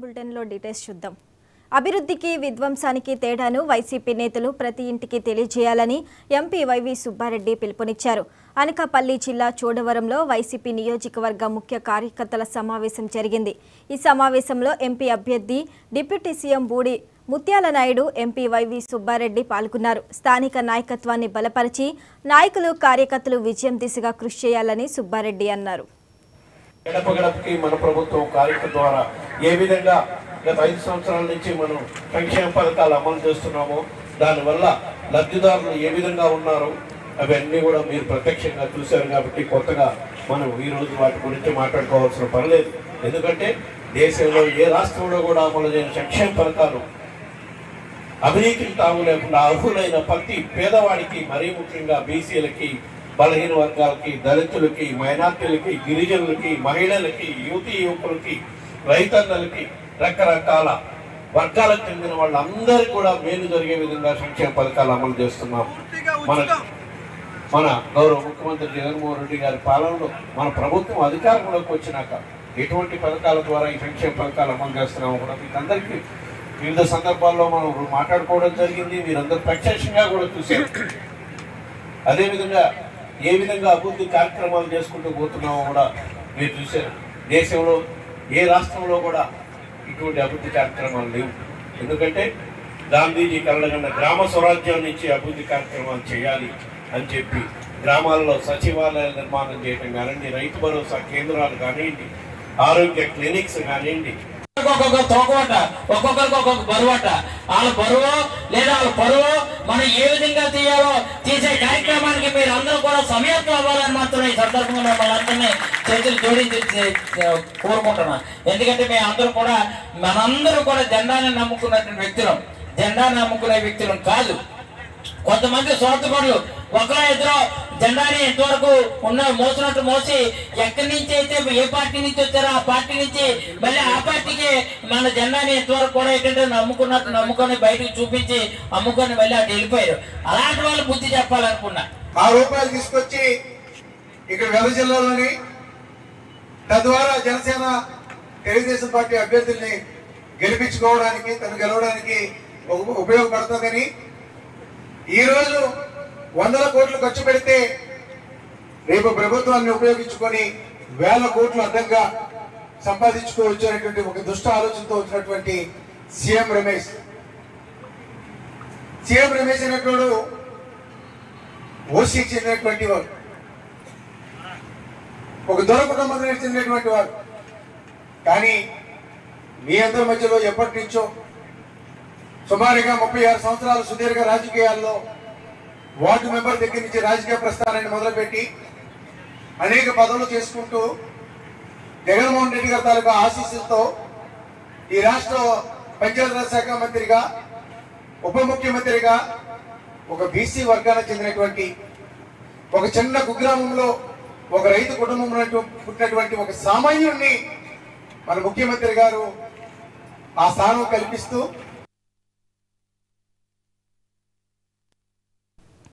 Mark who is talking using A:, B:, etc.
A: బులెటిన్లో డీటెయిల్స్ చూద్దాం. అభివృద్ధికి విధ్వంసానికి తేడాను వైసీపీ నేతలు ప్రతి ఇంటికి తెలియజేయాలని ఎంపీ వైవి సుబ్బారెడ్డి పిలుపునిచ్చారు. అనకాపల్లి జిల్లా చోడవరంలో వైసీపీ నియోజకవర్గ ముఖ్య కార్యకర్తల సమావేశం జరిగింది. ఈ సమావేశంలో ఎంపీ అభ్యర్థి డిప్యూటీ సీఎం బూడి ముత్యాల నాయుడు, ఎంపీ వైవి సుబ్బారెడ్డి పాల్గొన్నారు. స్థానిక నాయకత్వాన్ని బలపరిచి నాయకులు కార్యకర్తలు విజయం దిశగా కృషి చేయాలని సుబ్బారెడ్డి అన్నారు.
B: గడపగడపకి మన ప్రభుత్వం కార్యక్రమం ద్వారా ఏ విధంగా గత 5 సంవత్సరాల నుంచి మనం సంక్షేమ పథకాలు అమలు చేస్తున్నామో దానివల్ల లబ్ధిదారులు ఏ విధంగా ఉన్నారో అవన్నీ కూడా మీరు ప్రత్యక్షంగా చూశారు. కాబట్టి కొత్తగా మనం ఈరోజు వాటి గురించి మాట్లాడుకోవాల్సిన పని లేదు. ఎందుకంటే దేశంలో ఏ రాష్ట్రంలో కూడా అమలు చేయని సంక్షేమ పథకాలు అవినీతికి తాము లేకుండా అర్హులైన ప్రతి పేదవాడికి, మరీ ముఖ్యంగా బీసీలకి, బలహీన వర్గాలకి, దళితులకి, మైనార్టీలకి, గిరిజనులకి, మహిళలకి, యువతీ యువకులకి, రైతన్నలకి, రకరకాల వర్గాలకు చెందిన వాళ్ళందరికీ కూడా మేలు జరిగే విధంగా సంక్షేమ పథకాలు అమలు చేస్తున్నాం. మన గౌరవ ముఖ్యమంత్రి జగన్మోహన్ రెడ్డి గారి పాలనలో మన ప్రభుత్వం అధికారంలోకి వచ్చినాక ఎటువంటి పథకాల ద్వారా ఈ సంక్షేమ పథకాలు అమలు చేస్తున్నామో కూడా మీకు అందరికీ వివిధ సందర్భాల్లో మనం మాట్లాడుకోవడం జరిగింది. మీరందరూ ప్రత్యక్షంగా కూడా చూశారు. అదేవిధంగా ఏ విధంగా అభివృద్ధి కార్యక్రమాలు చేసుకుంటూ పోతున్నామో కూడా మీరు చూశారు. దేశంలో ఏ రాష్ట్రంలో కూడా ఇటువంటి అభివృద్ధి కార్యక్రమాలు లేవు. ఎందుకంటే గాంధీజీ కలగన్న గ్రామ స్వరాజ్యం నుంచి అభివృద్ధి కార్యక్రమాలు చేయాలి అని చెప్పి గ్రామాల్లో సచివాలయాల నిర్మాణం చేయడం కానివ్వండి, రైతు భరోసా కేంద్రాలు కానివ్వండి, ఆరోగ్య క్లినిక్స్ కానివ్వండి,
C: ఒక్కొక్క తోకవట, ఒక్కొక్కరికి ఒక్కొక్క బరువట. వాళ్ళ బరువు లేదా వాళ్ళ పరువు మనం ఏ విధంగా తీయాలో తీసే కార్యక్రమానికి మీరు అందరూ కూడా సమయత్వం అవ్వాలని మాత్రం ఈ సందర్భంగా మనందరినీ చేతులు జోడించి కోరుకుంటున్నా. ఎందుకంటే మేము అందరూ కూడా మనందరూ కూడా జెండాని నమ్ముకున్నటువంటి వ్యక్తులం, జెండాని నమ్ముకునే వ్యక్తులం కాదు. కొంతమంది స్వార్థపరులు ఒకరో ఇద్దరు జెండాని ఎంతవరకు మోసినట్టు మోసి ఎక్కడి నుంచి అయితే ఏ పార్టీ నుంచి వచ్చారో ఆ పార్టీ నుంచి మళ్ళీ ఆ పార్టీకి మన జెండాని ఎంతవరకు కూడా ఏంటంటే నమ్ముకున్నట్టు నమ్ముకొని బయటకు చూపించి అమ్ముకొని మళ్ళీ అటు వెళ్ళిపోయారు. అలాంటి వాళ్ళు బుద్ధి చెప్పాలనుకున్నా.
D: రూపాయలు తీసుకొచ్చి ఇక్కడ వెల్ల జిల్లాలోని తద్వారా జనసేన తెలుగుదేశం పార్టీ అభ్యర్థుల్ని గెలిపించుకోవడానికి, తను గెలవడానికి ఉపయోగపడుతుందని ఈరోజు 100 కోట్లు ఖర్చు పెడితే రేపు ప్రభుత్వాన్ని ఉపయోగించుకొని 1000 కోట్లు అడ్డంగా సంపాదించుకోవచ్చు అనేటువంటి ఒక దుష్ట ఆలోచనతో వచ్చినటువంటి సీఎం రమేష్ అనేటువంటి ఓసీకి చెందినటువంటి వాడు, ఒక దొర కుటుంబానికి చెందినటువంటి వాడు. కానీ మీ అందరి మధ్యలో ఎప్పటి నుంచో సుమారుగా 36 సంవత్సరాలు సుదీర్ఘ రాజకీయాల్లో వార్డు మెంబర్ దగ్గర నుంచి రాజకీయ ప్రస్థానాన్ని మొదలుపెట్టి అనేక పదవులు చేసుకుంటూ జగన్మోహన్ రెడ్డి గారి తాలూకా ఆశీస్సులతో ఈ రాష్ట్ర పంచాయతీరాజ్ శాఖ మంత్రిగా, ఉప ముఖ్యమంత్రిగా ఒక బీసీ వర్గానికి చెందినటువంటి ఒక చిన్న కుగ్రామంలో ఒక రైతు కుటుంబంలో పుట్టినటువంటి ఒక సామాన్యుడిని మన ముఖ్యమంత్రి గారు ఆ స్థానం కల్పిస్తూ